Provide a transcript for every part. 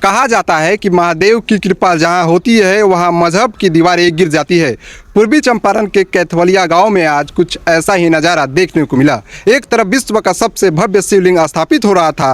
कहा जाता है कि महादेव की कृपा जहां होती है वहां मजहब की दीवारें गिर जाती है। पूर्वी चंपारण के कैथवलिया गांव में आज कुछ ऐसा ही नज़ारा देखने को मिला। एक तरफ विश्व का सबसे भव्य शिवलिंग स्थापित हो रहा था,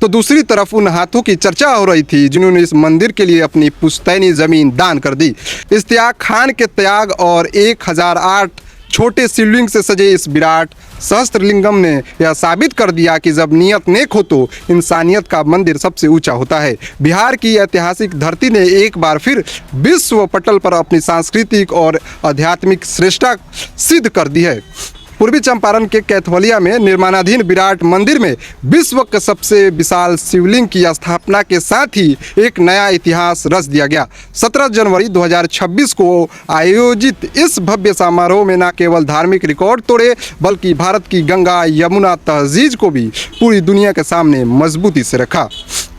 तो दूसरी तरफ उन हाथों की चर्चा हो रही थी जिन्होंने इस मंदिर के लिए अपनी पुश्तैनी ज़मीन दान कर दी। इश्तियाक खान के त्याग और 1008 छोटे शिवलिंग से सजे इस विराट सहस्त्रलिंगम ने यह साबित कर दिया कि जब नियत नेक हो तो इंसानियत का मंदिर सबसे ऊंचा होता है। बिहार की ऐतिहासिक धरती ने एक बार फिर विश्व पटल पर अपनी सांस्कृतिक और आध्यात्मिक श्रेष्ठता सिद्ध कर दी है। पूर्वी चंपारण के कैथवलिया में निर्माणाधीन विराट मंदिर में विश्व के सबसे विशाल शिवलिंग की स्थापना के साथ ही एक नया इतिहास रच दिया गया। 17 जनवरी 2026 को आयोजित इस भव्य समारोह में न केवल धार्मिक रिकॉर्ड तोड़े बल्कि भारत की गंगा यमुना तहजीब को भी पूरी दुनिया के सामने मजबूती से रखा।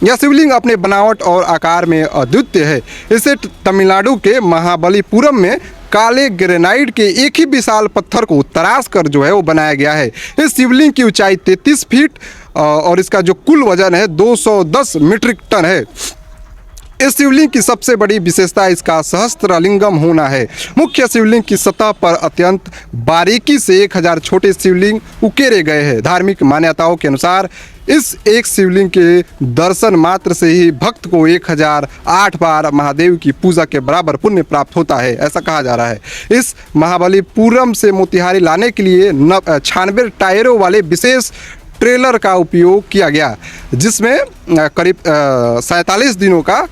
यह शिवलिंग अपने बनावट और आकार में अद्वितीय है। इसे तमिलनाडु के महाबलीपुरम में काले ग्रेनाइट के एक ही विशाल पत्थर को तराश कर जो है वो बनाया गया है। इस शिवलिंग की ऊंचाई 33 फीट और इसका जो कुल वजन है 210 मीट्रिक टन है। इस शिवलिंग की सबसे बड़ी विशेषता इसका सहस्त्रलिंगम होना है। मुख्य शिवलिंग की सतह पर अत्यंत बारीकी से 1000 छोटे शिवलिंग उकेरे गए हैं। धार्मिक मान्यताओं के अनुसार इस एक शिवलिंग के दर्शन मात्र से ही भक्त को 1008 बार महादेव की पूजा के बराबर पुण्य प्राप्त होता है, ऐसा कहा जा रहा है। इस महाबलीपुरम से मोतिहारी लाने के लिए 96 टायरों वाले विशेष ट्रेलर का उपयोग किया गया, जिसमें करीब 47 दिनों का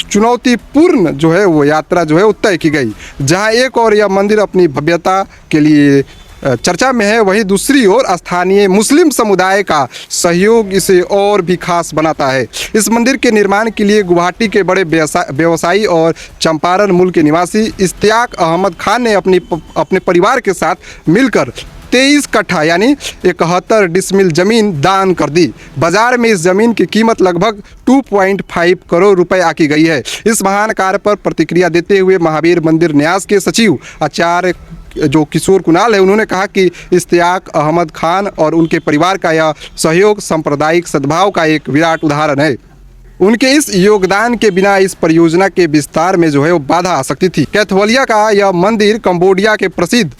चुनौतीपूर्ण जो है वो यात्रा जो है वो तय की गई। जहां एक और यह मंदिर अपनी भव्यता के लिए चर्चा में है, वहीं दूसरी ओर स्थानीय मुस्लिम समुदाय का सहयोग इसे और भी खास बनाता है। इस मंदिर के निर्माण के लिए गुवाहाटी के बड़े व्यवसायी और चंपारण मूल के निवासी इश्तियाक अहमद खान ने अपने परिवार के साथ मिलकर 23 कट्ठा यानी 71 डिसमिल जमीन दान कर दी। बाजार में इस जमीन की कीमत लगभग 2.5 करोड़ रुपए आकी गई है। इस महान कार्य पर प्रतिक्रिया देते हुए महावीर मंदिर न्यास के सचिव आचार्य जो किशोर कुणाल है, उन्होंने कहा कि इश्तियाक अहमद खान और उनके परिवार का यह सहयोग सांप्रदायिक सद्भाव का एक विराट उदाहरण है। उनके इस योगदान के बिना इस परियोजना के विस्तार में जो है वो बाधा आ सकती थी। कैथवलिया का यह मंदिर कंबोडिया के प्रसिद्ध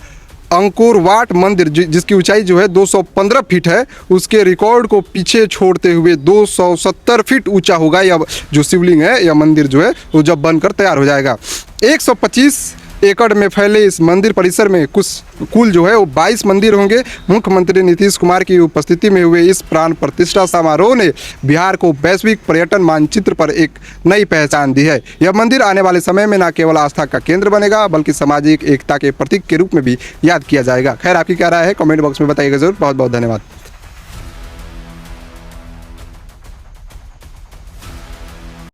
अंकोर वाट मंदिर जिसकी ऊंचाई जो है 215 फीट है, उसके रिकॉर्ड को पीछे छोड़ते हुए 270 फीट ऊंचा होगा। यह जो शिवलिंग है, यह मंदिर जो है वो जब बनकर तैयार हो जाएगा। 125 एकड़ में फैले इस मंदिर परिसर में कुल जो है वो 22 मंदिर होंगे। मुख्यमंत्री नीतीश कुमार की उपस्थिति में हुए इस प्राण प्रतिष्ठा समारोह ने बिहार को वैश्विक पर्यटन मानचित्र पर एक नई पहचान दी है। यह मंदिर आने वाले समय में न केवल आस्था का केंद्र बनेगा बल्कि सामाजिक एकता के प्रतीक के रूप में भी याद किया जाएगा। खैर, आपकी क्या राय है कमेंट बॉक्स में बताइएगा जरूर। बहुत बहुत धन्यवाद।